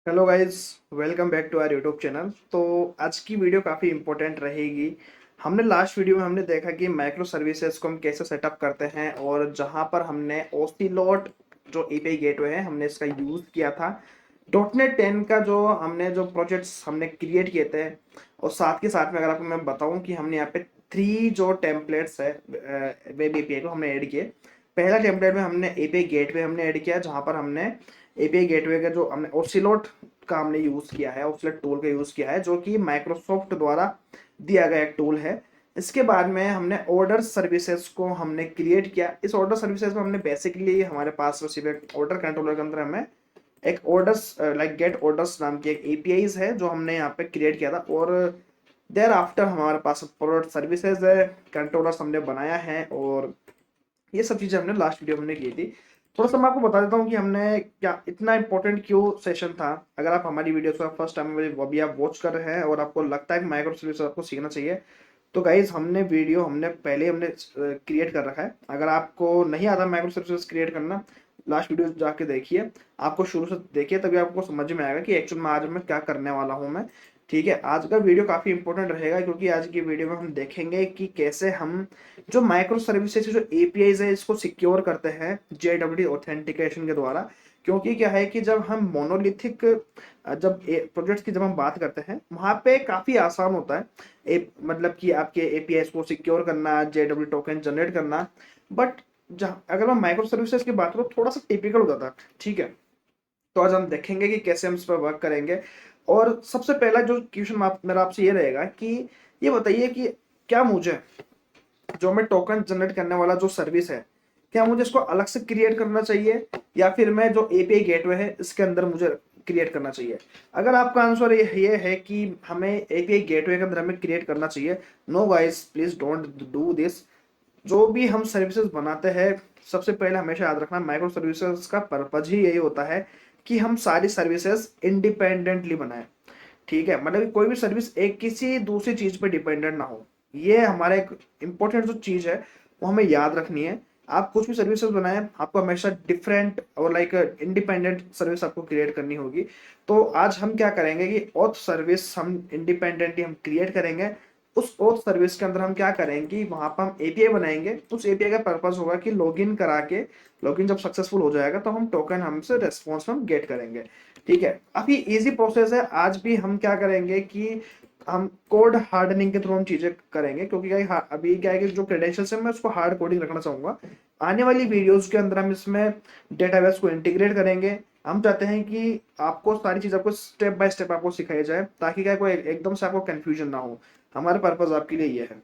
Hello guys, welcome back to our YouTube channel. तो आज की वीडियो काफ़ी इंपॉर्टेंट रहेगी। हमने लास्ट वीडियो में हमने देखा कि माइक्रो सर्विसेज को हम कैसे सेटअप करते हैं, और जहां पर हमने ओसिलोट जो एपीआई गेटवे है हमने इसका यूज़ किया था। डॉटनेट 10 का जो हमने जो प्रोजेक्ट्स हमने क्रिएट किए थे, और साथ के साथ में अगर आपको मैं बताऊं कि हमने यहाँ पे 3 जो टेम्पलेट्स है वेब एपीआई को हमने ऐड किए। पहला टेम्पलेट में हमने एपीआई गेटवे हमने ऐड किया, जहां पर हमने एपीआई गेटवे का जो हमने ओसिलोट का हमने यूज किया है, ओसिलोट टूल का यूज किया है, जो कि माइक्रोसॉफ्ट द्वारा दिया गया एक टूल है। इसके बाद में हमने ऑर्डर सर्विसेज को हमने क्रिएट किया। इस ऑर्डर सर्विसेज में हमने बेसिकली हमारे पास सिर्फ एक ऑर्डर कंट्रोलर के अंदर हमें एक ऑर्डर्स लाइक गेट ऑर्डर्स नाम की एक एपीआईज है जो हमने यहाँ पे क्रिएट किया था। और देर आफ्टर हमारे पास प्रोडक्ट सर्विसेज है, कंट्रोलर्स हमने बनाया है, और ये सब चीजें हमने लास्ट वीडियो हमने की थी। थोड़ा सा मैं आपको बता देता हूँ कि हमने क्या इतना इंपॉर्टेंट क्यों सेशन था। अगर आप हमारी वीडियो को फर्स्ट टाइम अभी आप वॉच कर रहे हैं और आपको लगता है कि माइक्रो सर्विस आपको सीखना चाहिए, तो गाइज हमने वीडियो हमने पहले हमने क्रिएट कर रखा है। अगर आपको नहीं आता माइक्रो सर्विस क्रिएट करना, लास्ट वीडियो जाके देखिए, आपको शुरू से देखिए, तभी आपको समझ में आएगा कि एक्चुअल में आज मैं क्या करने वाला हूँ मैं। ठीक है, आज का वीडियो काफी इंपॉर्टेंट रहेगा, क्योंकि आज की वीडियो में हम देखेंगे कि कैसे हम जो माइक्रो सर्विसेज जो एपीआईज है इसको सिक्योर करते हैं जेडब्ल्यू ऑथेंटिकेशन के द्वारा। क्योंकि क्या है कि जब हम मोनोलिथिक जब प्रोजेक्ट्स की जब हम बात करते हैं, वहां पे काफी आसान होता है मतलब कि आपके एपीआईज को सिक्योर करना, जेडब्ल्यू टोकन जनरेट करना। बट जहाँ अगर मैं माइक्रो सर्विसेज की बात करूँ, थोड़ा सा टिपिकल हो जाता है। ठीक है, तो आज हम देखेंगे कि कैसे हम इस पर वर्क करेंगे। और सबसे पहला जो क्वेश्चन मेरा आपसे ये रहेगा कि ये बताइए कि क्या मुझे जो मैं टोकन जनरेट करने वाला जो सर्विस है, क्या मुझे इसको अलग से क्रिएट करना चाहिए, या फिर मैं जो एपीआई गेटवे है इसके अंदर मुझे क्रिएट करना चाहिए। अगर आपका आंसर ये है कि हमें एपीआई गेटवे के अंदर हमें क्रिएट करना चाहिए, no guys, please don't do this. जो भी हम सर्विसेज बनाते हैं, सबसे पहले हमेशा याद रखना, माइक्रो सर्विसेज का पर्पज ही यही होता है कि हम सारी सर्विसेज इंडिपेंडेंटली बनाएं। ठीक है, मतलब कि कोई भी सर्विस एक किसी दूसरी चीज पे डिपेंडेंट ना हो। ये हमारा एक इंपॉर्टेंट जो चीज है वो हमें याद रखनी है। आप कुछ भी सर्विसेज बनाए, आपको हमेशा डिफरेंट और लाइक इंडिपेंडेंट सर्विस आपको क्रिएट करनी होगी। तो आज हम क्या करेंगे कि ऑथ सर्विस हम इंडिपेंडेंटली हम क्रिएट करेंगे। उस ऑथ सर्विस के अंदर हम क्या करेंगे कि वहां पर हम एपीआई बनाएंगे। उस एपीआई का पर्पज होगा कि लॉगिन करा के, लॉगिन जब सक्सेसफुल हो जाएगा तो हम टोकन हमसे रेस्पॉन्स हम गेट करेंगे। ठीक है, अभी इजी प्रोसेस है। आज भी हम क्या करेंगे कि हम कोड हार्डनिंग के थ्रू हम चीजें करेंगे, क्योंकि अभी क्या है कि जो क्रेडेंशियल्स है मैं उसको हार्ड कोडिंग रखना चाहूंगा। आने वाली वीडियोस के अंदर हम इसमें डेटाबेस को इंटीग्रेट करेंगे। हम चाहते हैं कि आपको सारी चीज आपको स्टेप बाय स्टेप आपको सिखाई जाए, ताकि क्या कोई एकदम से आपको कंफ्यूजन ना हो। हमारा पर्पज आपके लिए ये है।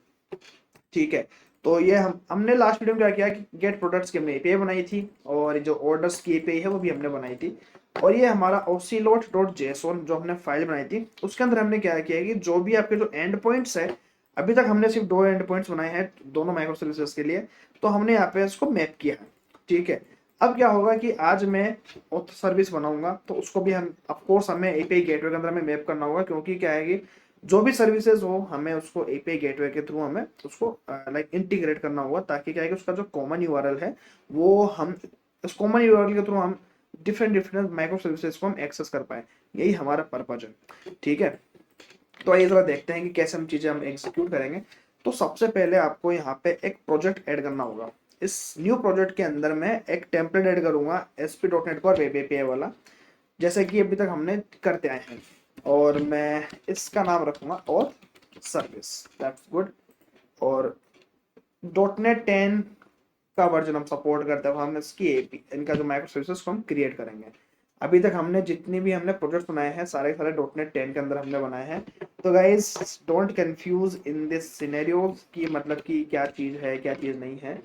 ठीक है, तो ये हमने लास्ट वीडियो में क्या किया कि गेट प्रोडक्ट्स की हमने एपीआई बनाई थी, और जो ऑर्डर्स की एपीआई है वो भी हमने बनाई थी। और ये हमारा ओसिलोट डॉट जेसोन जो हमने फाइल बनाई थी, उसके अंदर हमने क्या किया कि जो भी आपके जो एंड पॉइंट्स है, अभी तक हमने सिर्फ 2 एंड पॉइंट्स बनाए हैं दोनों माइक्रो सर्विसेज के लिए, तो हमने यहाँ पे इसको मैप किया है। ठीक है, अब क्या होगा कि आज मैं ऑथ सर्विस बनाऊंगा, तो उसको भी हम ऑफ कोर्स हमें एपीआई गेटवे के अंदर हमें मैप करना होगा, क्योंकि क्या है कि जो भी सर्विसेज हो हमें उसको एपीआई गेटवे के थ्रू हमें उसको लाइक इंटीग्रेट करना होगा, ताकि क्या है कि उसका जो कॉमन यूआरएल है वो हम उस कॉमन यूआरएल के थ्रू हम डिफरेंट डिफरेंट माइक्रो सर्विसेज को हम एक्सेस कर पाए। यही हमारा पर्पज है। ठीक है, तो आइए जरा देखते हैं कि कैसे हम चीजें हम एग्जीक्यूट करेंगे। तो सबसे पहले आपको यहाँ पे एक प्रोजेक्ट ऐड करना होगा। इस न्यू प्रोजेक्ट के अंदर मैं एक टेम्पलेट ऐड करूंगा ASP.NET का वेब एपीआई वाला, जैसे कि अभी तक हमने करते आए हैं। और मैं इसका नाम रखूंगा और सर्विस, दैट्स गुड। और .NET 10 का वर्जन हम सपोर्ट करते हैं, हम इसकी एपी इनका जो माइक्रो सर्विसेज को हम क्रिएट करेंगे। अभी तक हमने जितनी भी हमने प्रोजेक्ट बनाए हैं, सारे सारे .NET 10 के अंदर हमने बनाए हैं। तो guys, don't confuse in this scenarios की मतलब कि क्या चीज है क्या चीज नहीं है।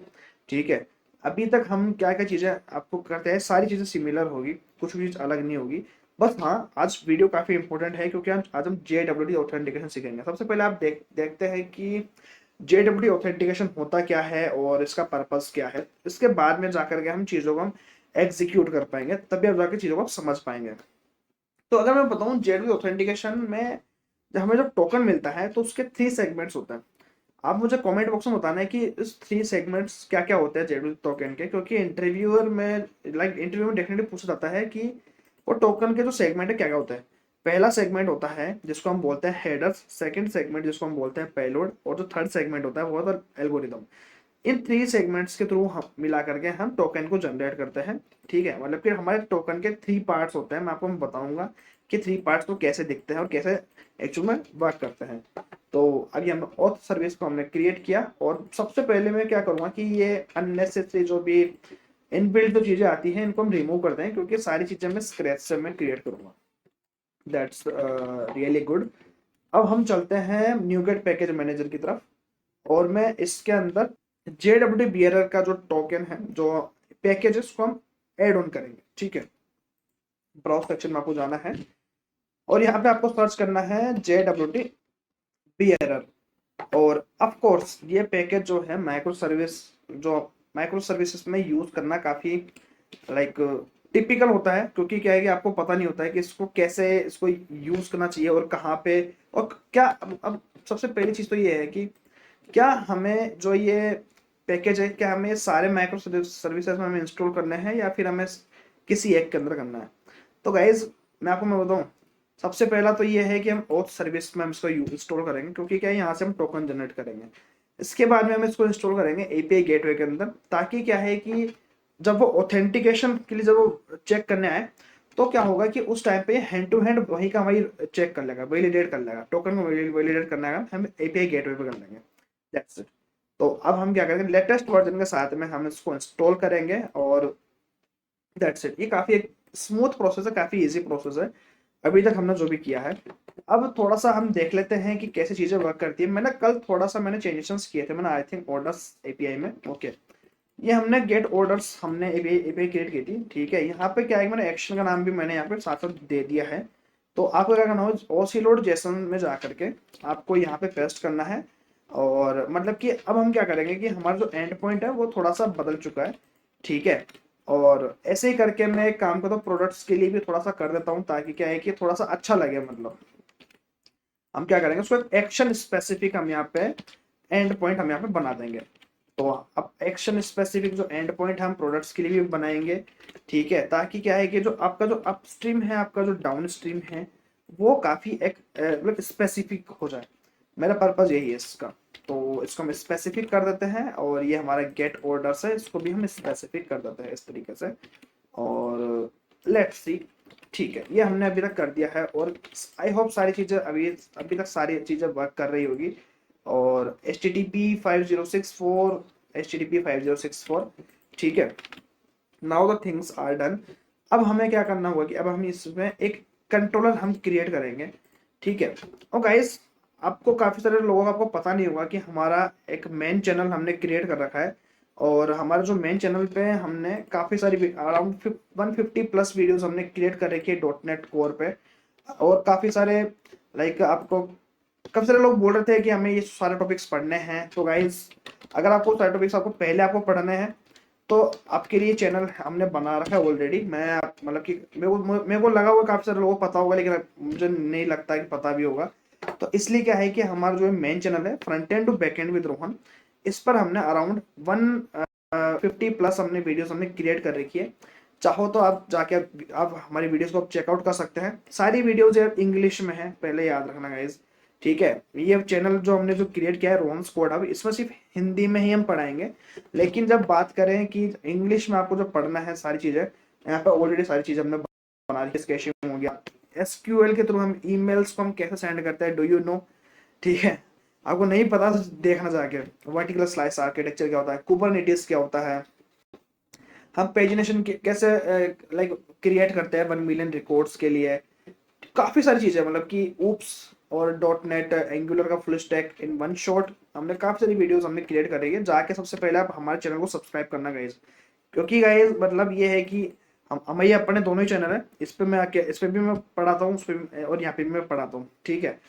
ठीक है, अभी तक हम क्या क्या चीजें आपको करते हैं, सारी चीजें सिमिलर होगी, कुछ भी चीज अलग नहीं होगी। बस हाँ, आज वीडियो काफी इंपॉर्टेंट है, क्योंकि आज हम जेडब्ल्यूडी ऑथेंटिकेशन सीखेंगे। सबसे पहले आप देखते हैं कि जेडब्ल्यू ऑथेंटिकेशन होता क्या है और इसका पर्पस क्या है। इसके बाद में जाकर के हम चीजों को हम एग्जीक्यूट कर पाएंगे, तभी आप जाकर चीजों को आप समझ पाएंगे। तो अगर मैं बताऊं, जेडब्ल्यू ऑथेंटिकेशन में जब हमें जब टोकन मिलता है तो उसके 3 सेगमेंट्स होते हैं। आप मुझे कमेंट बॉक्स में बताना है कि इस 3 सेगमेंट्स क्या क्या होते हैं जेडब्ल्यू टोकन के, क्योंकि इंटरव्यूअर में इंटरव्यू में डेफिनेटली पूछा जाता है कि और टोकन के जो सेगमेंट है क्या क्या होता है, पहला सेगमेंट होता है जिसको हम बोलते हैं हेडर्स, सेकंड सेगमेंट जिसको हम बोलते हैं पेलोड, और जो थर्ड सेगमेंट होता है वो होता है एल्गोरिदम। इन थ्री सेगमेंट्स के थ्रू हम मिला करके हम टोकन को जनरेट करते हैं। ठीक है, मतलब कि हमारे टोकन के थ्री पार्ट्स होते हैं, मैं आपको बताऊंगा कि थ्री पार्ट्स को कैसे दिखते हैं और कैसे एक्चुअल में वर्क करते हैं। तो अभी हम ऑथ सर्विस को हमने क्रिएट किया, और सबसे पहले मैं क्या करूंगा कि ये अननेसेसरी जो भी इनबिल्ट जो चीजें आती हैं इनको हम रिमूव करते हैं, क्योंकि सारी चीजें मैं स्क्रैच से मैं क्रिएट करूंगा। That's really good. अब हम चलते हैं न्यूगेट पैकेज मैनेजर की तरफ, और मैं इसके अंदर JWT बियरर का जो टोकन है, जो पैकेज है, उसको हम ऐड ऑन करेंगे। ठीक है, ब्राउज सेक्शन में आपको जाना है और यहाँ पे आपको सर्च करना है JWT बियरर। और ऑफ कोर्स ये पैकेज जो है माइक्रो सर्विस, जो माइक्रो सर्विसेज में यूज करना काफी लाइक टिपिकल होता है, क्योंकि क्या है कि आपको पता नहीं होता है कि इसको कैसे इसको यूज करना चाहिए और कहाँ पे और क्या। अब सबसे पहली चीज तो ये है कि क्या हमें जो ये पैकेज है, क्या हमें सारे माइक्रो सर्विसेज में हमें इंस्टॉल करने हैं या फिर हमें किसी एक के अंदर करना है। तो गाइज मैं बताऊं, सबसे पहला तो ये है कि हम ऑथ सर्विस में हम इसको इंस्टॉल करेंगे, क्योंकि क्या है यहाँ से हम टोकन जनरेट करेंगे। इसके बाद में हम इसको इंस्टॉल करेंगे एपीआई गेटवे के अंदर, ताकि क्या है कि जब वो ऑथेंटिकेशन के लिए जब वो चेक करने आए तो क्या होगा कि उस टाइम पे हैंड टू हैंड वही का वही चेक कर लेगा, वैलिडेट कर लेगा, टोकन को वैलिडेट करना है हम एपीआई गेटवे पे कर लेंगे। That's it. तो अब हम क्या करेंगे, लेटेस्ट वर्जन के साथ में हम इसको इंस्टॉल करेंगे, और दैट्स इट। ये काफी एक स्मूथ प्रोसेस है, काफी इजी प्रोसेस है अभी तक हमने जो भी किया है। अब थोड़ा सा हम देख लेते हैं कि कैसे चीजें वर्क करती है। मैंने कल थोड़ा सा मैंने चेंजेस किए थे, मैंने आई थिंक ऑर्डर्स एपीआई में। ओके, ये हमने गेट ऑर्डर्स हमने एपीआई क्रिएट की थी। ठीक है, यहाँ पे क्या है, मैंने एक्शन का नाम भी मैंने यहाँ पे साथ साथ दे दिया है। तो आपको क्या करना हो, ओसीलोड जेसन में जा करके आपको यहाँ पे पेस्ट करना है। और मतलब कि अब हम क्या करेंगे कि हमारा जो एंड पॉइंट है वो थोड़ा सा बदल चुका है। ठीक है, और ऐसे ही करके मैं एक काम करता हूँ, प्रोडक्ट्स के लिए भी थोड़ा सा कर देता हूँ, ताकि क्या है कि थोड़ा सा अच्छा लगे। मतलब हम क्या करेंगे, उसको एक एक्शन स्पेसिफिक हम यहाँ पे एंड पॉइंट हम यहाँ पे बना देंगे। तो अब एक्शन स्पेसिफिक जो एंड पॉइंट हम प्रोडक्ट्स के लिए भी बनाएंगे। ठीक है, ताकि क्या है कि जो आपका जो अपस्ट्रीम है, आपका जो डाउन स्ट्रीम है, वो काफी एक मतलब स्पेसिफिक हो जाए। मेरा पर्पज यही है इसका। तो इसको हम स्पेसिफिक कर देते हैं, और ये हमारा गेट ऑर्डर्स है, इसको भी हम स्पेसिफिक कर देते हैं इस तरीके से। और लेट्स सी। ठीक है, ये हमने अभी तक कर दिया है, और आई होप सारी चीजें अभी अभी तक सारी चीजें वर्क कर रही होगी। और HTTP 5064 ठीक है, now the things are done. अब हमें क्या करना होगा कि अब हम इसमें एक कंट्रोलर हम क्रिएट करेंगे। ठीक है, और गाइस आपको काफी सारे लोगों को आपको पता नहीं होगा कि हमारा एक मेन चैनल हमने क्रिएट कर रखा है, और हमारे जो मेन चैनल पे हमने काफी सारी अराउंड 150 प्लस वीडियोस हमने क्रिएट कर रखी है डॉट नेट कोर पे। और काफी सारे लाइक आपको काफी सारे लोग बोल रहे थे कि हमें ये सारे टॉपिक्स पढ़ने हैं। तो गाइज अगर आपको सारे टॉपिक्स आपको पहले आपको पढ़ने हैं तो आपके लिए चैनल हमने बना रखा है ऑलरेडी। मैं मतलब कि मेरे को लगा हुआ काफी सारे लोगों को पता होगा, लेकिन मुझे नहीं लगता कि पता भी होगा। तो इसलिए क्या है कि हमारा जो मेन चैनल है front end to back end with Rohan, इस पर हमने अराउंड 150 प्लस हमने वीडियोस हमने क्रिएट कर रखी है। चाहो तो आप जाके आप हमारी वीडियोस को आप चेकआउट कर सकते हैं। सारी वीडियोस इंग्लिश में है, पहले याद रखना गाइज। ठीक है, ये चैनल जो हमने जो क्रिएट किया है रोहन स्क्वाड हब, इसमें सिर्फ हिंदी में ही हम पढ़ाएंगे। लेकिन जब बात करें कि इंग्लिश में आपको जो पढ़ना है सारी चीजें, यहाँ पे ऑलरेडी सारी चीजें हमने बना दी। कैशिंग हो गया, एसक्यूएल के थ्रू हम ईमेल्स को हम कैसे सेंड करते हैं, डू यू नो। ठीक है, आपको नहीं पता तो देखना जाके। वर्टिकल स्लाइस आर्किटेक्चर क्या होता है, कुबरनेटिस क्या होता है, हम पेजिनेशन कैसे लाइक क्रिएट करते हैं 1 मिलियन रिकॉर्ड्स के लिए। काफी सारी चीजें, मतलब कि ऊप्स और डॉट नेट एंगुलर का full stack in one shot, हमने काफी सारी वीडियोस हमने क्रिएट करी है। जाके सबसे पहले आप हमारे चैनल को सब्सक्राइब करना गाइज, क्योंकि गाइज मतलब ये है कि हम ये अपने दोनों ही चैनल है, इस पे मैं आके इस पे भी मैं पढ़ाता हूँ, उस पे और यहाँ पे भी मैं पढ़ाता हूँ। ठीक है,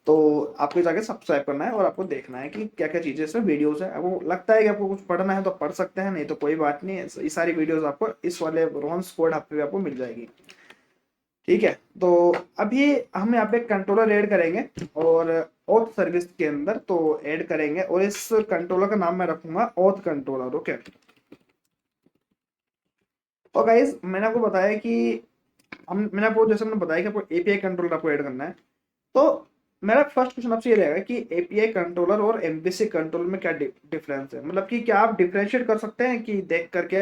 तो आपको जाके सब्सक्राइब करना है और आपको देखना है कि क्या क्या चीजें इसमें वीडियोस है। आपको लगता है कि आपको कुछ पढ़ना है तो पढ़ सकते हैं, नहीं तो कोई बात नहीं है, ये सारी वीडियोस आपको इस वाले रोहन स्क्वाड हब पे आपको मिल जाएगी। ठीक है, तो अभी हम यहाँ पे कंट्रोलर ऐड करेंगे, और ऑथ सर्विस के अंदर तो ऐड करेंगे, और इस कंट्रोलर का नाम मैं रखूंगा ऑथ कंट्रोलर। ओके, और गाइज मैंने आपको बताया कि हम मैंने आपको जैसे मैंने बताया कि आपको एपीआई कंट्रोलर आपको ऐड करना है। तो मेरा फर्स्ट क्वेश्चन आपसे ये रहेगा कि एपीआई कंट्रोलर और एमवीसी कंट्रोलर में क्या डिफरेंस है, मतलब कि क्या आप डिफरेंशिएट कर सकते हैं कि देख करके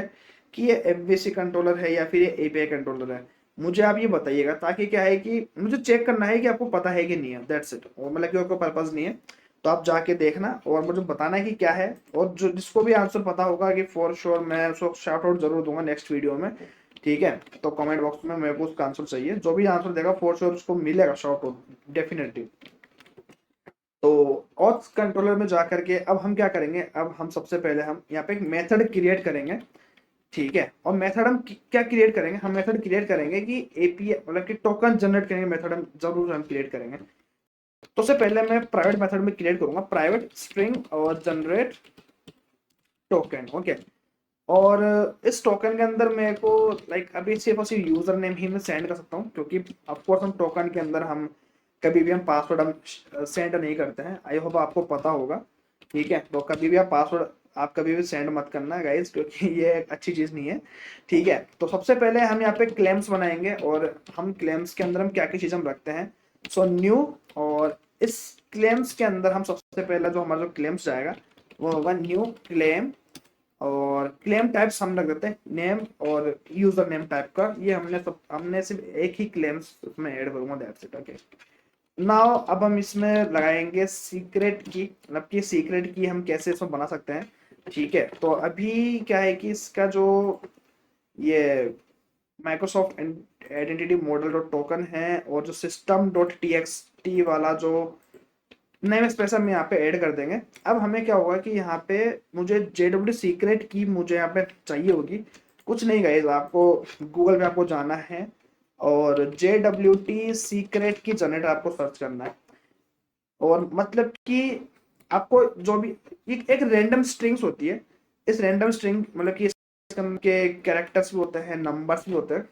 कि ये एमवीसी कंट्रोलर है या फिर ये एपीआई कंट्रोलर है। मुझे आप ये बताइएगा, ताकि क्या है कि मुझे चेक करना है कि आपको पता है कि नहीं है, दैट्स इट। और मतलब कि आपको पर्पज नहीं है तो आप जाके देखना और मुझे बताना है कि क्या है। और जो जिसको भी आंसर पता होगा कि फॉर श्योर मैं उसको शाउट आउट जरूर दूंगा नेक्स्ट वीडियो में, ठीक है। तो कमेंट बॉक्स में मेरे को उसका आंसर चाहिए, जो भी आंसर देगा फॉर श्योर उसको मिलेगा शाउट आउट डेफिनेटली। तो ऑथ कंट्रोलर में जाकर के अब हम क्या करेंगे, अब हम सबसे पहले हम यहाँ पे एक मेथड क्रिएट करेंगे, ठीक है। और मेथड हम क्या क्रिएट करेंगे, हम मेथड क्रिएट करेंगे कि एपीआई मतलब कि टोकन जनरेट करेंगे, मेथड हम जरूर हम क्रिएट करेंगे। तो उससे पहले मैं प्राइवेट मेथड में क्रिएट करूंगा प्राइवेट स्ट्रिंग और जनरेट टोकन, ओके। और इस टोकन के अंदर मेरे को लाइक अभी सिर्फ और सिर्फ यूजर नेम ही मैं सेंड कर सकता हूँ, क्योंकि ऑफकोर्स हम टोकन के अंदर हम कभी भी हम पासवर्ड हम सेंड नहीं करते हैं। आई होप आपको पता होगा, ठीक है। तो कभी भी आप पासवर्ड आप कभी भी सेंड मत करना गाइस, क्योंकि ये एक अच्छी चीज नहीं है, ठीक है। तो सबसे पहले हम यहाँ पे क्लेम्स बनाएंगे, और हम क्लेम्स के अंदर हम क्या क्या चीज हम रखते हैं, सो न्यू। और इस क्लेम्स के अंदर हम सबसे पहला जो हमारा जो क्लेम्स जाएगा वो होगा न्यू क्लेम। और क्लेम टाइप्स हम रख देते हैं नेम और यूजर नेम टाइप का, ये हमने सिर्फ एक ही क्लेम्स उसमें ऐड करूंगा, दैट्स इट, ओके। नाउ अब हम इसमें लगाएंगे सीक्रेट की, मतलब कि सीक्रेट की हम कैसे इसमें बना सकते हैं, ठीक है। तो अभी क्या है कि इसका जो ये Microsoft identity model dot token है और जो सिस्टम डॉट टी वाला जो नेम स्पेस हम यहाँ पे ऐड कर देंगे। अब हमें क्या होगा कि यहाँ पे मुझे जेडब्ल्यू सीक्रेट की मुझे यहाँ पे चाहिए होगी, कुछ नहीं गाइस, आपको गूगल पे आपको जाना है और JWT सीक्रेट की जनरेटर आपको सर्च करना है। और मतलब कि आपको जो भी एक रैंडम स्ट्रिंग्स होती है, इस रैंडम स्ट्रिंग मतलब कि के कैरेक्टर्स भी होते हैं, नंबर्स भी होते हैं,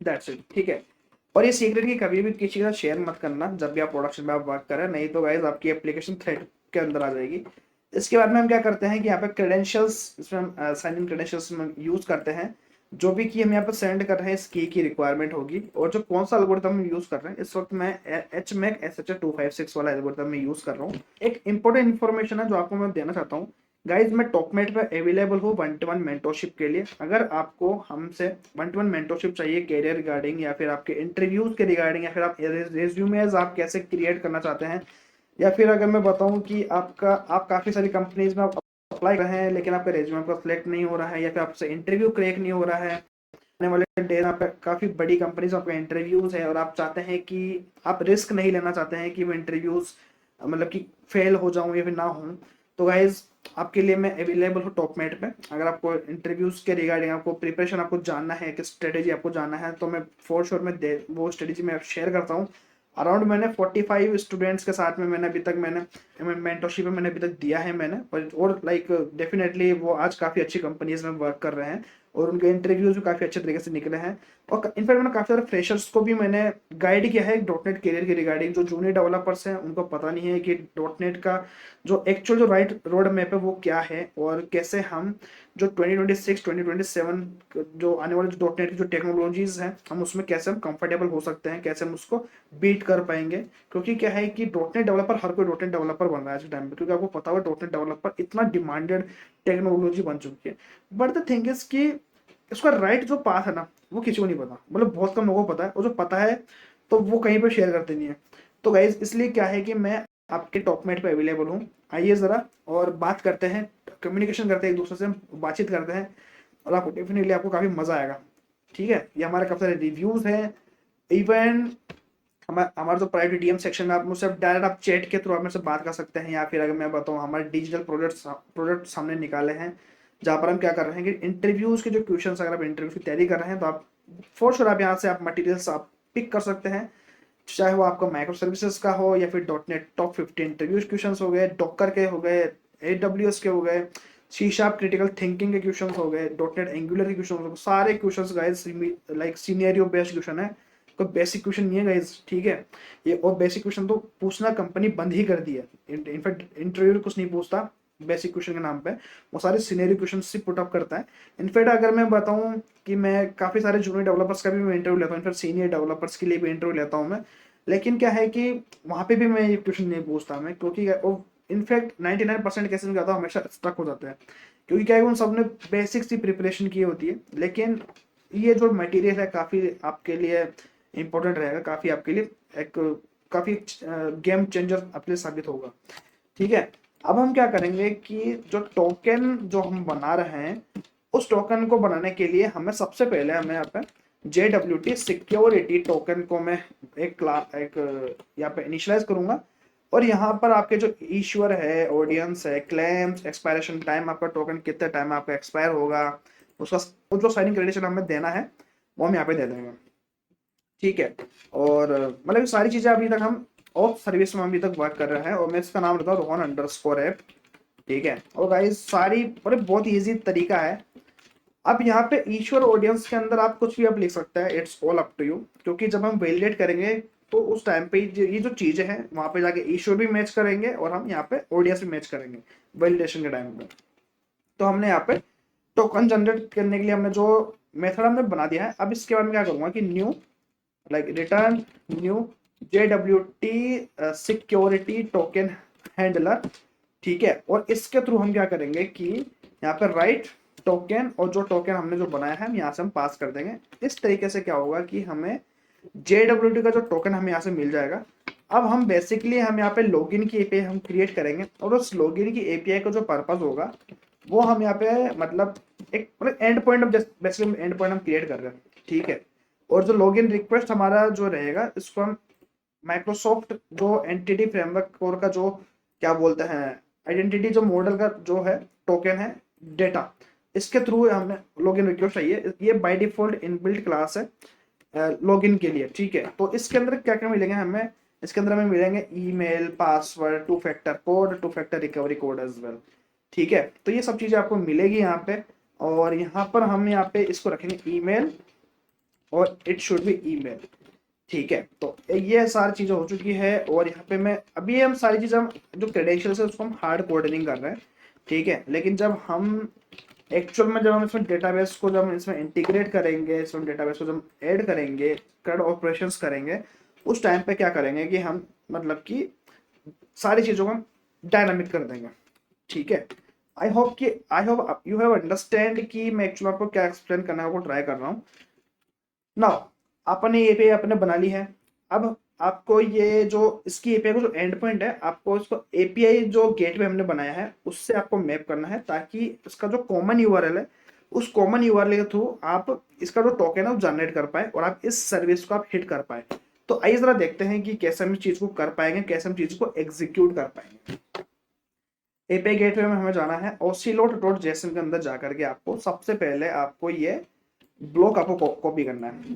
दैट्स इट, ठीक है। और ये सीक्रेट की कभी भी किसी के साथ शेयर मत करना जब भी आप प्रोडक्शन में आप वर्क करें, नहीं तो गाइज आपकी एप्लीकेशन थ्रेड के अंदर आ जाएगी। इसके बाद में हम क्या करते हैं कि यहाँ पे क्रेडेंशियल्स, इसमें हम साइन इन क्रेडेंशियल्स में यूज करते हैं। जो भी की हम यहाँ पे सेंड कर रहे हैं इस की रिक्वायरमेंट होगी, और जो कौन सा एल्गोरिथम हम यूज कर रहे हैं इस वक्त मैं HMAC SHA-256 वाला एल्गोरिथम में यूज कर रहा हूँ। एक इंपॉर्टेंट इन्फॉर्मेशन है जो आपको मैं देना चाहता हूँ गाइज, मैं टॉपमेट पे अवेलेबल हूँ 1-to-1 मेंटोरशिप के लिए। अगर आपको हमसे 1-to-1 मेंटोरशिप चाहिए कैरियर रिगार्डिंग, या फिर आपके इंटरव्यूज के रिगार्डिंग, या फिर आप रेज्यूमेज आप कैसे क्रिएट करना चाहते हैं, या फिर अगर मैं बताऊं कि आप काफी सारी कंपनीज में आप अप्लाई कर रहे हैं लेकिन आपका रेज्यूमे आपका सिलेक्ट नहीं हो रहा है, या फिर आपसे इंटरव्यू क्रैक नहीं हो रहा है, आने वाले डेज में आपका काफी बड़ी कंपनीज आपका इंटरव्यूज है और आप चाहते हैं कि आप रिस्क नहीं लेना चाहते हैं कि वो इंटरव्यूज मतलब कि फेल हो जाऊं या फिर ना हो, तो गाइज आपके लिए मैं अवेलेबल हूँ टॉपमेट पे। अगर आपको इंटरव्यूज के रिगार्डिंग आपको प्रिपरेशन आपको जानना है कि स्ट्रेटेजी आपको जानना है, तो मैं फॉर श्योर मैं वो स्ट्रेटेजी मैं शेयर करता हूँ। अराउंड मैंने 45 स्टूडेंट्स के साथ में मैंने अभी तक मैंने मेंटरशिप में मैंने अभी तक दिया है मैंने, और लाइक डेफिनेटली वो आज काफ़ी अच्छी कंपनीज में वर्क कर रहे हैं और उनके इंटरव्यूज भी काफ़ी अच्छे तरीके से निकले हैं। और इनफैक्ट मैंने काफ़ी सारे फ्रेशर्स को भी मैंने गाइड किया है डॉटनेट करियर के रिगार्डिंग। जो जूनियर डेवलपर्स हैं उनको पता नहीं है कि डॉटनेट का जो एक्चुअल जो राइट रोड मैप है वो क्या है, और कैसे हम जो 2026 2027 जो आने वाले जो डॉटनेट की जो टेक्नोलॉजीज हैं हम उसमें कैसे हम कंफर्टेबल हो सकते हैं, कैसे हम उसको बीट कर पाएंगे। क्योंकि क्या है कि डॉटनेट डेवलपर हर कोई डॉटनेट डेवलपर बन रहा है आज के टाइम पे, क्योंकि आपको पता होगा डॉटनेट डेवलपर इतना डिमांडेड टेक्नोलॉजी बन चुकी है। बट द थिंग इज कि इसका राइट जो पाथ है ना वो किसी को नहीं पता, मतलब बहुत कम लोगों को पता है, और जो पता है तो वो कहीं पर शेयर करते नहीं है। तो गाइज इसलिए क्या है कि मैं आपके टॉपमेट पे अवेलेबल हूँ, आइए ज़रा और बात करते हैं, कम्युनिकेशन करते हैं, एक दूसरे से बातचीत करते हैं, और आपको डेफिनेटली आपको काफ़ी मज़ा आएगा, ठीक है। ये हमारे काफ़ी सारे रिव्यूज़ हैं, इवन हमारा जो प्राइवेट डीएम सेक्शन में आप मुझसे डायरेक्ट आप चैट के थ्रू आप मेरे से बात कर सकते हैं, या फिर अगर मैं बताऊँ हमारे डिजिटल प्रोडक्ट्स हमने निकाले हैं जहाँ पर हम क्या कर रहे हैं कि इंटरव्यूज़ के जो क्वेश्चन अगर आप इंटरव्यू की तैयारी कर रहे हैं तो आप फॉर श्योर आप यहाँ से आप मटीरियल्स आप पिक कर सकते हैं, चाहे वो आपका माइक्रो सर्विसेज का हो या फिर डॉटनेट टॉप 50 इंटरव्यू क्वेश्चन हो गए, डॉकर के हो गए, AWS के हो गए, सी शार्प क्रिटिकल थिंकिंग के क्वेश्चन हो गए, डॉटनेट एंगुलर के क्वेश्चन हो गए, सारे question guys like scenario based question है, कोई बेसिक क्वेश्चन नहीं है गाइस, ठीक है। ये और बेसिक क्वेश्चन तो पूछना कंपनी बंद ही कर दी है, इनफैक्ट इंटरव्यू कुछ नहीं पूछता, बेसिक क्वेश्चन के नाम पे वो सारे सिनेरियो क्वेश्चन से पुट अप करता है। इनफैक्ट अगर मैं बताऊं कि मैं काफ़ी सारे जूनियर डेवलपर्स का भी मैं इंटरव्यू लेता हूँ, इनफैक्ट सीनियर डेवलपर्स के लिए भी इंटरव्यू लेता हूँ मैं। लेकिन क्या है कि वहाँ पे भी मैं ये क्वेश्चन नहीं पूछता मैं, क्योंकि वो इनफैक्ट 99% केसेस में क्या होता है, हमेशा स्टक हो जाते हैं, क्योंकि क्या है उन सब ने बेसिक सी प्रिपरेशन की होती है। लेकिन ये जो मटेरियल है काफ़ी आपके लिए इम्पोर्टेंट रहेगा, काफ़ी आपके लिए एक काफ़ी गेम चेंजर आपके लिए साबित होगा। ठीक है, अब हम क्या करेंगे कि जो टोकन जो हम बना रहे हैं उस टोकन को बनाने के लिए हमें सबसे पहले हमें यहाँ पे JWT सिक्योरिटी टोकन को मैं एक यहाँ पे इनिशियलाइज करूंगा। और यहाँ पर आपके जो इश्यूअर है, ऑडियंस है, क्लेम्स, एक्सपायरेशन टाइम, आपका टोकन कितने टाइम में आपका एक्सपायर होगा, उसका वो जो साइनिंग कंडीशन हमें देना है वो हम यहाँ पे दे देंगे। ठीक है, और मतलब ये सारी चीजें अभी तक हम ऑफ सर्विस में अभी तक वर्क कर रहे हैं, और मैं इसका नाम रखता हूँ रोहन अंडरस्कोर ऐप। ठीक है, और गाइस सारी मतलब बहुत इजी तरीका है। अब यहाँ पे ईश्वर ऑडियंस के अंदर आप कुछ भी आप लिख सकते हैं, it's all up to you, क्योंकि जब हम वैलिडेट करेंगे तो उस टाइम पे ये जो चीजें हैं वहां पे जाके ईश्वर भी मैच करेंगे और हम यहाँ पे ऑडियंस भी मैच करेंगे वैलिडेशन के टाइम पे। तो हमने यहाँ पे टोकन जनरेट करने के लिए हमने जो मेथड हमने बना दिया है। अब इसके बाद में क्या करूंगा कि new like return new JWT security token handler. ठीक है, और इसके थ्रू हम क्या करेंगे कि यहाँ पर राइट टोकन, और जो टोकन हमने जो बनाया है हम यहाँ से हम पास कर देंगे। इस तरीके से क्या होगा कि हमें JWT का जो टोकन हमें यहाँ से मिल जाएगा। अब हम बेसिकली हम यहाँ पे लॉगिन की एपीआई हम क्रिएट करेंगे, और उस लॉगिन की एपीआई का जो पर्पस होगा वो हम यहाँ पे मतलब एक मतलब एंड पॉइंट हम बेसिकली एंड पॉइंट हम क्रिएट कर रहे हैं। ठीक है, और जो लॉगिन रिक्वेस्ट हमारा जो रहेगा इसको हम माइक्रोसॉफ्ट जो एंटिटी फ्रेमवर्क कोर का जो क्या बोलते हैं आइडेंटिटी जो मॉडल का जो है टोकन है डेटा, इसके थ्रू हमें लॉगिन रिक्वेस्ट चाहिए। ये बाय डिफॉल्ट इनबिल्ट क्लास है लॉगिन के लिए। ठीक है, तो इसके अंदर क्या क्या मिलेंगे हमें, इसके अंदर हमें मिलेंगे email, password, two factor code, two factor recovery code as well. ठीक है, तो ये सब चीजें आपको मिलेगी यहाँ पे, और यहाँ पर हम यहाँ पे इसको रखेंगे ईमेल, और इट शुड बी ईमेल। ठीक है, तो ये सारी चीजें हो चुकी है, और यहाँ पे मैं अभी हम सारी चीजें हम जो क्रेडेंशियल्स है उसको हम हार्ड कोडिंग कर रहे हैं। ठीक है, लेकिन जब हम एक्चुअल में जब हम इसमें डेटाबेस को जब हम इसमें इंटीग्रेट करेंगे, इसमें डेटाबेस को जब ऐड करेंगे, CRUD ऑपरेशंस करेंगे, उस टाइम पे क्या करेंगे कि हम मतलब कि सारी चीजों को हम डायनामिक कर देंगे। ठीक है, आई होप यू हैव अंडरस्टैंड कि मैं एक्चुअली आपको क्या एक्सप्लेन करने का ट्राई कर रहा हूँ। नाउ आपने एपीआई आपने बना ली है। अब आपको ये जो इसकी एपीआई का जो एंड पॉइंट है, आपको इसको एपीआई जो गेटवे हमने बनाया है उससे आपको मैप करना है, ताकि इसका जो कॉमन यूआरएल है उस कॉमन यूआरएल के थ्रू आप इसका जो टोकन है वो जनरेट कर पाए और आप इस सर्विस को आप हिट कर पाए। तो आइए जरा देखते हैं कि कैसे हम इस चीज को कर पाएंगे, कैसे हम चीज को एग्जीक्यूट कर पाएंगे। एपीआई गेटवे में हमें जाना है ocelot.json के अंदर जाकर के आपको सबसे पहले आपको ये ब्लॉक आपको कॉपी करना है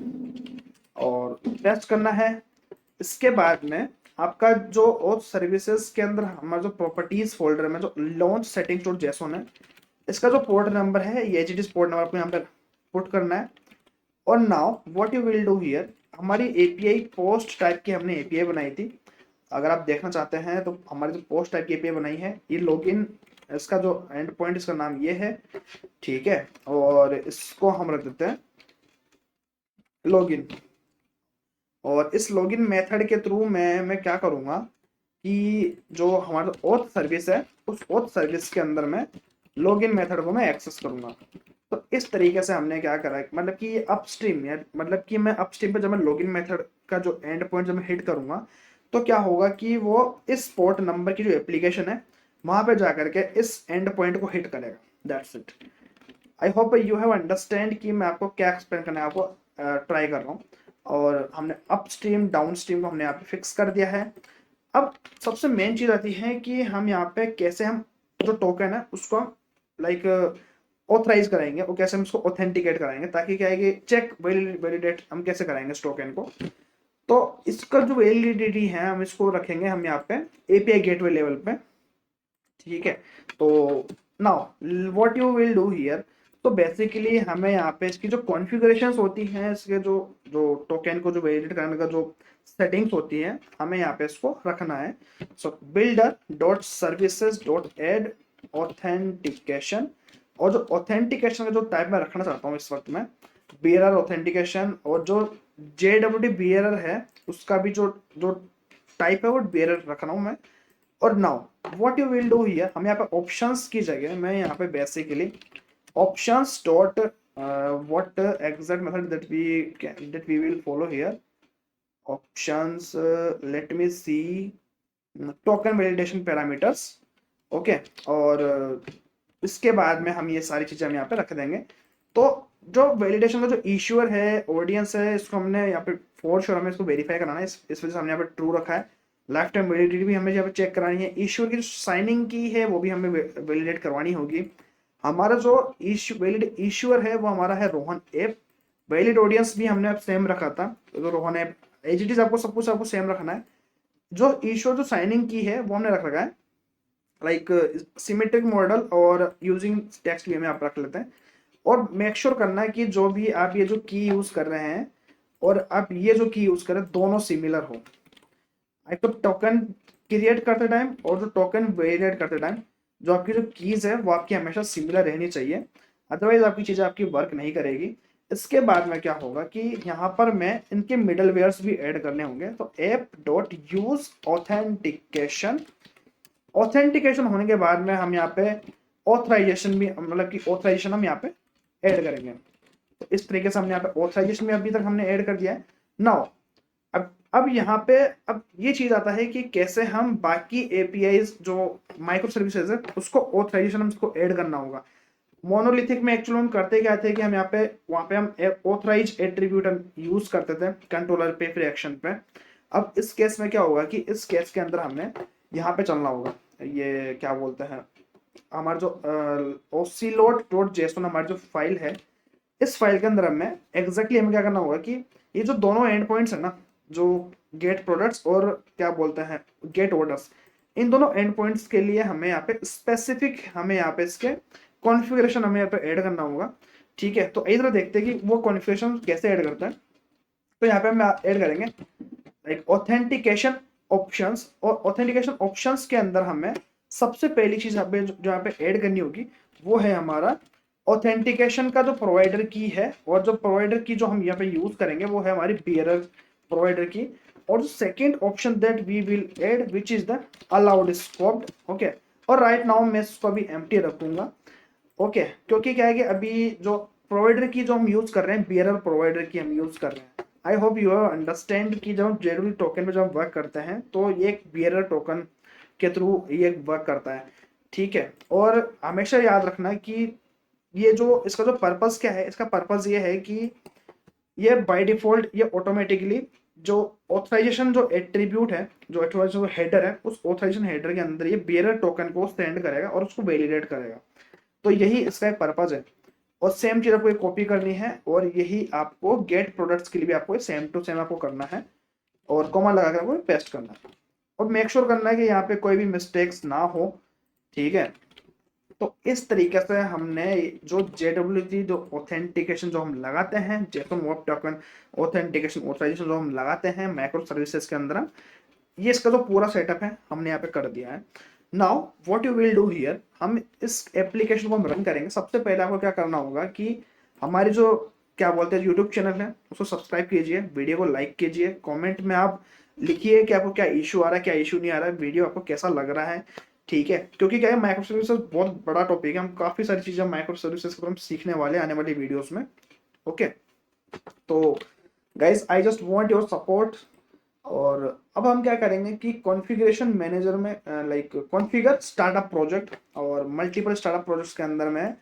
और पेस्ट करना है। इसके बाद में आपका जो ऑथ सर्विसेज के अंदर हमारा जो प्रॉपर्टीज फोल्डर में जो लॉन्च सेटिंग्स डॉट जेसोन है, इसका जो पोर्ट नंबर है ये एचटीटीपी पोर्ट नंबर आपको यहाँ पर पुट करना है। और now what you will do here, हमारी एपीआई पोस्ट टाइप की हमने एपीआई बनाई थी। अगर आप देखना चाहते हैं तो हमारी जो पोस्ट टाइप की एपीआई बनाई है, ये लॉगिन इसका जो एंड पॉइंट इसका नाम ये है। ठीक है, और इसको हम रख देते हैं लॉगिन। और इस लॉगिन मेथड के थ्रू मैं क्या करूंगा कि जो हमारा ऑथ सर्विस है उस ऑथ सर्विस के अंदर में लॉगिन मेथड को मैं एक्सेस करूंगा। तो इस तरीके से हमने क्या करा मतलब कि अपस्ट्रीम या मतलब कि मैं अपस्ट्रीम पे जब मैं लॉगिन मेथड का जो एंड पॉइंट जब मैं हिट करूंगा तो क्या होगा कि वो इस पोर्ट नंबर की जो एप्लीकेशन है वहां पे जाकर के इस एंड पॉइंट को हिट करेगा। That's it. I hope you have understand कि मैं आपको क्या एक्सप्लेन करने आपको ट्राई कर रहा हूँ। और हमने अपस्ट्रीम डाउन स्ट्रीम को हमने यहाँ पे फिक्स कर दिया है। अब सबसे मेन चीज आती है कि हम यहाँ पे कैसे हम जो टोकन है उसको हम लाइक ऑथराइज कराएंगे और कैसे हम उसको ऑथेंटिकेट कराएंगे, ताकि क्या है कि चेक वैलिडेट हम कैसे कराएंगे इस टोकन को। तो इसका जो वैलिडिटी है हम इसको रखेंगे हम यहाँ पे एपीआई गेटवे लेवल पे। ठीक है, तो now what you will do here, तो बेसिकली हमें यहाँ पे इसकी जो कॉन्फ़िगरेशंस होती हैं, इसके जो जो टोकन को जो वैलिडेट करने का जो सेटिंग्स होती है हमें यहाँ पे इसको रखना है। So builder dot services dot add authentication, और जो ऑथेंटिकेशन का जो टाइप मैं रखना चाहता हूँ इस वक्त में बियरर ऑथेंटिकेशन, और जो JWT बियरर है उसका भी जो जो टाइप है वो बियरर रख रहा हूँ मैं। और now what you will do here, हम यहाँ पे ऑप्शंस की जगह मैं यहाँ पे basically options dot what exact method that we will follow here, options, let me see, token validation parameters, okay. और इसके बाद में हम ये सारी चीजें हम यहाँ पे रख देंगे। तो जो वैलिडेशन का जो इश्यूअर है, ऑडियंस है, इसको हमने यहाँ पे फॉर श्योर हमें इसको वेरीफाई कराना है, इस वजह से हमने यहाँ पे ट्रू रखा है। लाइफ टाइम वैलिडिटी भी हमें यहाँ पे चेक करानी है। इश्यूअर की जो साइनिंग की है वो भी हमें वैलिडेट करवानी होगी। हमारा जो वैलिड इश्यूअर है वो हमारा है रोहन एप। वैलिड ऑडियंस भी हमने अब सेम रखा था, तो Rohan app as it is आपको सब कुछ आपको सेम रखना है। जो इश्यूअर जो साइनिंग की है वो हमने रख रखा है लाइक सिमेट्रिक मॉडल और यूजिंग टेक्स्ट भी हमें आप रख लेते हैं। और मेक श्योर करना है कि जो भी आप ये जो की यूज कर रहे हैं और आप ये जो की यूज कर रहे हैं दोनों सिमिलर हो। एक तो टोकन क्रिएट करते टाइम और जो टोकन वेरिएट करते टाइम जो आपकी जो कीज है वो आपकी हमेशा सिमिलर रहनी चाहिए, अदरवाइज आपकी चीजें आपकी वर्क नहीं करेगी। इसके बाद में क्या होगा कि यहाँ पर मैं इनके मिडल वेयर्स भी ऐड करने होंगे। तो app dot use authentication, authentication होने के बाद में हम यहाँ पे ऑथराइजेशन भी, मतलब कि ऑथराइजेशन हम यहाँ पे ऐड करेंगे। तो इस तरीके से हमने यहाँ पे ऑथराइजेशन भी अभी तक हमने ऐड कर दिया है। नाउ अब यहाँ पे अब ये चीज आता है कि कैसे हम बाकी एपीआईज जो माइक्रो सर्विसेज है उसको ऑथराइजेशन हमको ऐड करना होगा। मोनोलिथिक में एक्चुअली हम करते क्या थे कि हम यहाँ पे वहां पे हम ऑथराइज एट्रीब्यूट हम यूज करते थे कंट्रोलर पे फिर एक्शन पे। अब इस केस में क्या होगा कि इस केस के अंदर हमने यहाँ पे चलना होगा, ये क्या बोलते हैं हमारा जो oscillot.json हमारी जो फाइल है, इस फाइल के अंदर हमें एग्जैक्टली हमें क्या करना होगा कि ये जो दोनों एंड पॉइंट्स है ना, जो गेट प्रोडक्ट्स और क्या बोलते हैं गेट ऑर्डर्स, इन दोनों एंड पॉइंट्स के लिए हमें यहाँ पे स्पेसिफिक हमें यहाँ पे इसके कॉन्फ़िगरेशन हमें यहाँ पे ऐड करना होगा। ठीक है, तो इधर देखते हैं कि वो कॉन्फ़िगरेशन कैसे ऐड करता है। तो यहाँ पे हम ऐड करेंगे लाइक ऑथेंटिकेशन ऑप्शंस, और ऑथेंटिकेशन ऑप्शंस के अंदर हमें सबसे पहली चीज यहाँ पे जो यहाँ पे ऐड करनी होगी वो है हमारा ऑथेंटिकेशन का जो प्रोवाइडर की है, और जो प्रोवाइडर की जो हम यहाँ पे यूज करेंगे वो है हमारी बियरर प्रोवाइडर की। और जो second option that we will add which is the allowed scoped, okay. और राइट नाउ मैं इसको अभी एम्प्टी रखूंगा, ओके, क्योंकि क्या है कि अभी जो प्रोवाइडर की जो हम यूज कर रहे हैं बियरर प्रोवाइडर की हम यूज कर रहे हैं। आई होप यू अंडरस्टैंड कि जब हम जेडब्ल्यू टोकन पे जब हम वर्क करते हैं तो ये एक बियरर टोकन के थ्रू ये वर्क करता है। ठीक है, और हमेशा याद रखना कि ये जो इसका जो पर्पस क्या है, इसका पर्पस ये है कि ये बाय डिफॉल्ट ये ऑटोमेटिकली जो ऑथराइजेशन जो एट्रीब्यूट है, जो ऑथराइजेशन हेडर है, उस ऑथराइजेशन हेडर के अंदर ये बियरर टोकन को सेंड करेगा और उसको वैलिडेट करेगा। तो यही इसका एक पर्पज है। और सेम चीज आपको ये कॉपी करनी है और यही आपको गेट प्रोडक्ट्स के लिए भी आपको सेम टू सेम आपको करना है और कॉमा लगा कर आपको पेस्ट करना है और मेक श्योर करना है कि यहाँ पे कोई भी मिस्टेक्स ना हो। ठीक है, तो इस तरीके से हमने जो JWT जो ऑथेंटिकेशन जो हम लगाते हैं, JSON web token authentication authorization जो हम लगाते हैं माइक्रो सर्विसेज के अंदर, ये इसका जो पूरा सेटअप है हमने यहाँ पे कर दिया है। Now what you will do here, हम इस एप्लीकेशन को हम रन करेंगे। सबसे पहले आपको क्या करना होगा कि हमारी जो क्या बोलते हैं यूट्यूब चैनल है उसको सब्सक्राइब कीजिए, वीडियो को लाइक कीजिए, कमेंट में आप लिखिए कि आपको क्या इशू आ रहा है क्या इशू नहीं आ रहा है, वीडियो आपको कैसा लग रहा है। ठीक है, क्योंकि क्या है माइक्रो सर्विसेज बहुत बड़ा टॉपिक है, हम काफी सारी चीजें माइक्रो सर्विसेज के ऊपर हम सीखने वाले आने वाली वीडियोस में। ओके, तो guys I just want your support. और अब हम क्या करेंगे कि कॉन्फ़िगरेशन मैनेजर में लाइक कॉन्फ़िगर स्टार्टअप प्रोजेक्ट और मल्टीपल स्टार्टअप प्रोजेक्ट्स के अंदर में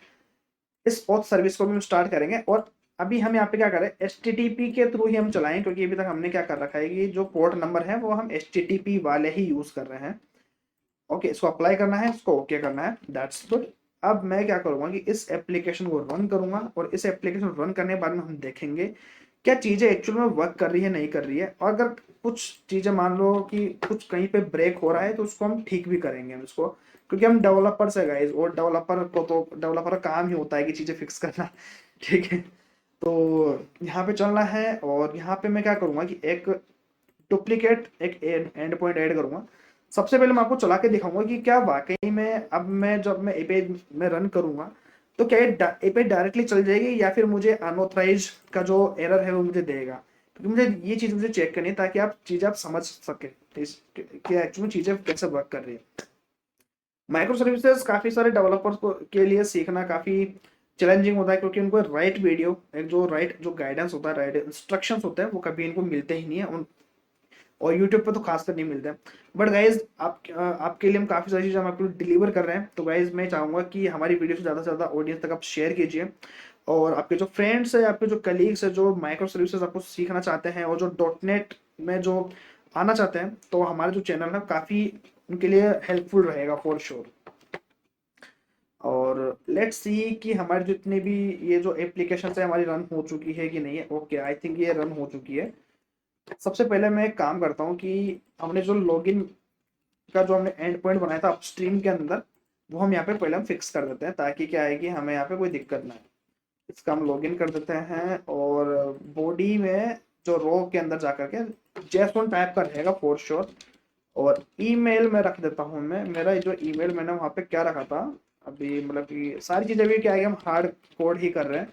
इस ऑथ सर्विस को भी हम स्टार्ट करेंगे। और अभी हम यहाँ पे क्या करें HTTP के थ्रू ही हम चलाएं, क्योंकि अभी तक हमने क्या कर रखा है कि जो पोर्ट नंबर है वो हम HTTP वाले ही यूज कर रहे हैं। ओके, इसको अप्लाई करना है, इसको ओके करना है, दैट्स गुड। अब मैं क्या करूंगा कि इस एप्लीकेशन को रन करूंगा और इस एप्लीकेशन रन करने के बाद में हम देखेंगे क्या चीजें एक्चुअल में वर्क कर रही है नहीं कर रही है। और अगर कुछ चीजें मान लो कि कुछ कहीं पे ब्रेक हो रहा है तो उसको हम ठीक भी करेंगे हम इसको, क्योंकि हम डेवलपर्स है गाइज और डेवलपर को तो डेवलपर का काम ही होता है कि चीजें फिक्स करना। ठीक है, तो यहाँ पे चलना है और यहाँ पे मैं क्या करूंगा कि एक डुप्लीकेट एक एंड पॉइंट ऐड करूंगा सबसे पहले मैं आपको चला के दिखाऊंगा कि क्या वाकई में अब मैं जब मैं एपीआई में रन करूंगा तो क्या ये एपीआई डायरेक्टली चल जाएगी या फिर मुझे अनऑथराइज का जो एरर है वो मुझे देगा, क्योंकि मुझे ये चीज मुझे चेक करनी है ताकि आप चीजें आप समझ सके कि एक्चुअली चीजें कैसे वर्क कर रही है। माइक्रो सर्विसेज काफी सारे डेवलपर्स को के लिए सीखना काफी चैलेंजिंग होता है, क्योंकि उनको राइट वीडियो, एक जो राइट जो गाइडेंस होता है, राइट इंस्ट्रक्शंस होते हैं, वो कभी इनको मिलते ही नहीं है और यूट्यूब पे तो खासकर नहीं मिलते हैं। बट गाइज आपके लिए हम काफ़ी सारी चीज़ें हम आपको डिलीवर कर रहे हैं, तो गाइज मैं चाहूँगा कि हमारी वीडियो से ज़्यादा से ज़्यादा ऑडियंस तक आप शेयर कीजिए, और आपके जो फ्रेंड्स है, आपके जो कलीग्स है, जो माइक्रो सर्विसेज आपको सीखना चाहते हैं और जो डॉट नेट में जो आना चाहते हैं, तो हमारा जो चैनल है काफ़ी उनके लिए हेल्पफुल रहेगा फॉर श्योर। और लेट्स सी कि हमारे जितने भी ये जो एप्लीकेशन है हमारी रन हो चुकी है कि नहीं है। ओके, आई थिंक ये रन हो चुकी है। सबसे पहले मैं एक काम करता हूँ कि हमने जो लॉगिन का जो हमने एंड पॉइंट बनाया था अपस्ट्रीम के अंदर, वो हम यहाँ पे पहले हम फिक्स कर देते हैं, ताकि क्या है कि हमें यहाँ पे कोई दिक्कत ना है। इसका हम लॉगिन कर देते हैं और बॉडी में जो रो के अंदर जाकर के जेसोन टाइप का रहेगा फॉर श्योर। और ईमेल में रख देता हूँ मैं, मेरा जो ईमेल मैंने वहाँ पे क्या रखा था अभी, मतलब कि सारी चीज़ें भी क्या है कि हम हार्ड कोड ही कर रहे हैं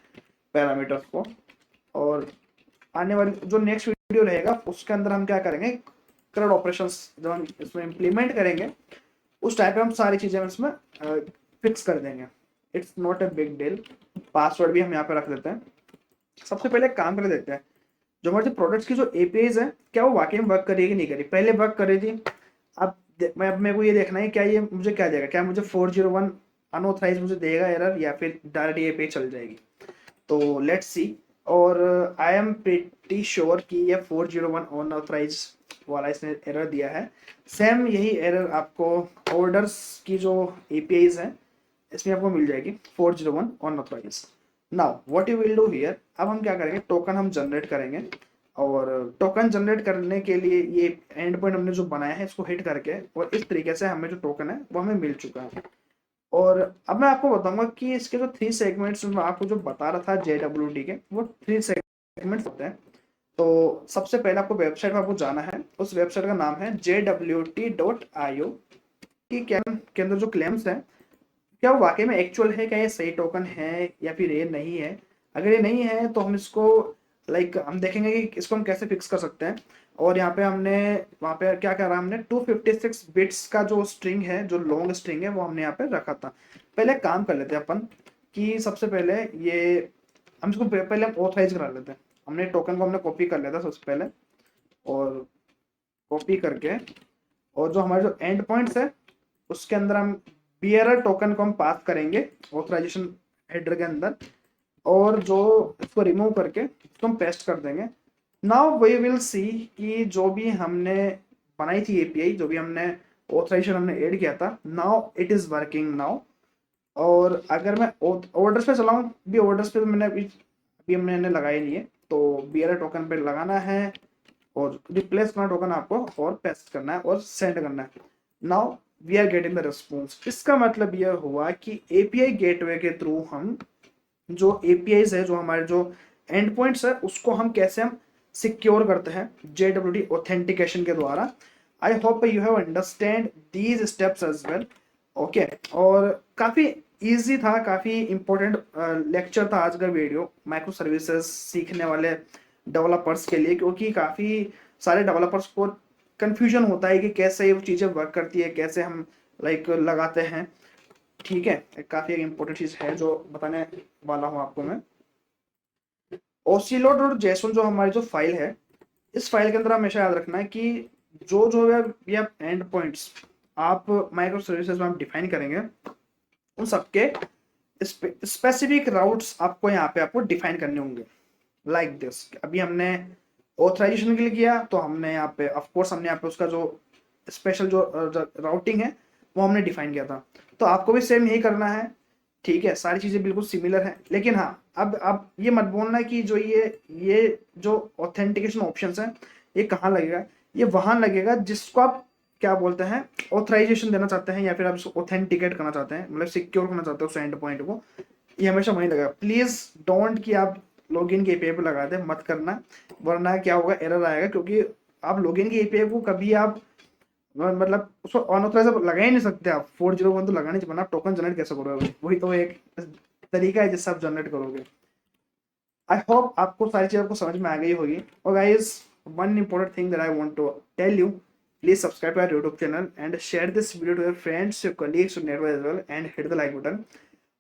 पैरामीटर्स को। और आने वाली जो नेक्स्ट वीडियो रहेगा उसके अंदर हम क्या करेंगे, करंट ऑपरेशंस जब हम इसमें इम्प्लीमेंट करेंगे उस टाइप पे हम सारी चीज़ें इसमें फिक्स कर देंगे। It's not a big deal. Password भी हम यहाँ पे रख देते हैं। सबसे पहले काम कर देते हैं, जो हमारे प्रोडक्ट्स की जो एपीआईज है क्या वो वाकई में वर्क कर रही है कि नहीं कर रही। पहले वर्क कर रही थी, अब मेरे को ये देखना है क्या ये मुझे क्या देगा, क्या मुझे 401 अनऑथराइज मुझे देगा एरर, या फिर डायरेक्ट एपीआई चल जाएगी। तो लेट्स सी। और आई एम प्रीटी श्योर कि ये 401 अनऑथराइज वाला इसने एरर दिया है। सेम यही एरर आपको ऑर्डर्स की जो एपीआईज हैं इसमें आपको मिल जाएगी 401 unauthorized. Now what you will do here, अब हम क्या करेंगे, टोकन हम जनरेट करेंगे। और टोकन जनरेट करने के लिए ये एंड पॉइंट हमने जो बनाया है इसको हिट करके, और इस तरीके से हमें जो टोकन है वो हमें मिल चुका है। और अब मैं आपको बताऊंगा कि इसके जो 3 सेगमेंट्स मैं आपको जो बता रहा था JWT के, वो 3 सेगमेंट्स होते हैं। तो सबसे पहले आपको वेबसाइट पर आपको जाना है, उस वेबसाइट का नाम है jwt.io। कि क्या के अंदर जो क्लेम्स है क्या वो वाकई में एक्चुअल है, क्या ये सही टोकन है या फिर ये नहीं है। अगर ये नहीं है तो हम इसको हम देखेंगे कि इसको हम कैसे फिक्स कर सकते हैं। और यहाँ पे हमने वहाँ पे क्या करा, हमने 256 बिट्स का जो स्ट्रिंग है, जो लॉन्ग स्ट्रिंग है, वो हमने यहाँ पे रखा था। पहले काम कर लेते हैं अपन कि सबसे पहले ये हम इसको पहले हम ऑथराइज करा लेते हैं। हमने टोकन को हमने कॉपी कर लिया था सबसे पहले, और कॉपी करके और जो हमारे जो एंड पॉइंट्स है उसके अंदर हम बियरर टोकन को हम पास करेंगे ऑथराइजेशन हेडर के अंदर, और जो इसको रिमूव करके इसको हम पेस्ट कर देंगे। नाउ वी विल सी कि जो भी हमने बनाई थी एपीआई, जो भी हमने ऑथराइजेशन हमने ऐड किया था, now it is working now. और अगर मैं ऑर्डर्स पे चलाऊं भी, ऑर्डर्स पे मैंने अभी हमने लगाई नहीं है, तो बियरर टोकन पे लगाना है और रिप्लेस करना टोकन आपको, और पेस्ट करना है और सेंड करना है। Now we are getting the response. इसका मतलब यह हुआ कि एपीआई गेटवे के थ्रू हम जो एपीआईज है, जो हमारे जो एंड पॉइंट्स है, उसको हम कैसे हम सिक्योर करते हैं JWT ऑथेंटिकेशन के द्वारा। I hope you have understand these steps as well. Okay, और काफ़ी इजी था, काफ़ी इंपॉर्टेंट लेक्चर था आज का वीडियो माइक्रो सर्विसेज सीखने वाले डेवलपर्स के लिए, क्योंकि काफ़ी सारे डेवलपर्स को कंफ्यूजन होता है कि कैसे ये चीज़ें वर्क करती है, कैसे हम लगाते हैं। ठीक है, काफ़ी एक इम्पोर्टेंट चीज़ है जो बताने वाला हूँ आपको मैं। ओसिलोट और जेसोन जो हमारी जो फाइल है, इस फाइल के अंदर हमेशा याद रखना है कि जो जो ये एंड पॉइंट्स आप माइक्रो सर्विसेज में आप डिफाइन करेंगे, उन सबके स्पेसिफिक राउट्स आपको यहाँ पे आपको डिफाइन करने होंगे। लाइक दिस, अभी हमने ऑथराइजेशन के लिए किया तो हमने यहाँ पे ऑफ कोर्स हमने यहाँ पे उसका जो स्पेशल जो राउटिंग है वो हमने डिफाइन किया था। तो आपको भी सेम यही करना है। ठीक है, सारी चीज़ें बिल्कुल सिमिलर हैं, लेकिन हाँ, अब आप ये मत बोलना कि जो ये जो ऑथेंटिकेशन ऑप्शंस हैं ये कहाँ लगेगा। ये वहाँ लगेगा जिसको आप क्या बोलते हैं, ऑथराइजेशन देना चाहते हैं, या फिर आप उसको ऑथेंटिकेट करना चाहते हैं, मतलब सिक्योर करना चाहते हो उस एंड पॉइंट को। ये हमेशा वहीं लगेगा। प्लीज़ डोंट कि आप लॉगिन की एपीआई पे लगा दें, मत करना, वरना क्या होगा, एरर आएगा। क्योंकि आप लॉगिन की एपीआई को कभी आप मतलब उसको अनऑथराइज लगा ही नहीं सकते आप, 401 तो लगा नहीं चाहिए, आप टोकन जनरेट कैसे करोगे? वही तो एक तरीका है जिससे आप जनरेट करोगे। आई होप आपको सारी चीज़ आपको समझ में आ गई होगी। और guys, one important thing that I want to tell you, please subscribe to our YouTube channel and share this video to your friends, your colleagues, your network as well, and hit the like button.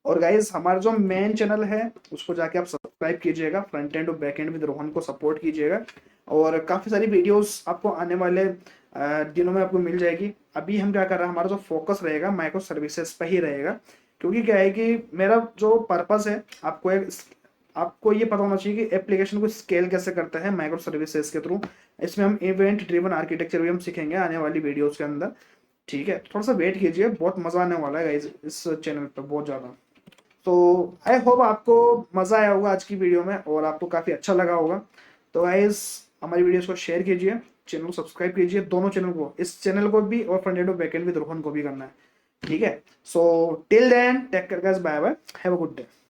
और guys, हमारा जो main channel है उसको जाके आप subscribe कीजिएगा, front end और back end with Rohan को सपोर्ट कीजिएगा। और काफ़ी सारी वीडियोस आपको आने वाले दिनों में आपको मिल जाएगी। अभी हम क्या कर रहे हैं, हमारा जो फोकस रहेगा माइक्रो सर्विसेज पे ही रहेगा, क्योंकि क्या है कि मेरा जो पर्पस है, आपको ये पता होना चाहिए कि एप्लीकेशन को स्केल कैसे करते हैं माइक्रो सर्विसेज के थ्रू। इसमें हम इवेंट ड्रिवन आर्किटेक्चर भी हम सीखेंगे आने वाली वीडियोस के अंदर। ठीक है, थोड़ा सा वेट कीजिए, बहुत मजा आने वाला है गाइस इस चैनल पर, बहुत ज़्यादा। तो आई होप आपको मज़ा आया होगा आज की वीडियो में और आपको काफ़ी अच्छा लगा होगा। तो गाइस, हमारी वीडियोस को शेयर कीजिए, चैनल को सब्सक्राइब कीजिए, दोनों चैनल को, इस चैनल को भी और फ्रंट एंड और बैक एंड विद रोहन को भी करना है। ठीक है, so till then take care guys, bye bye, have a good day.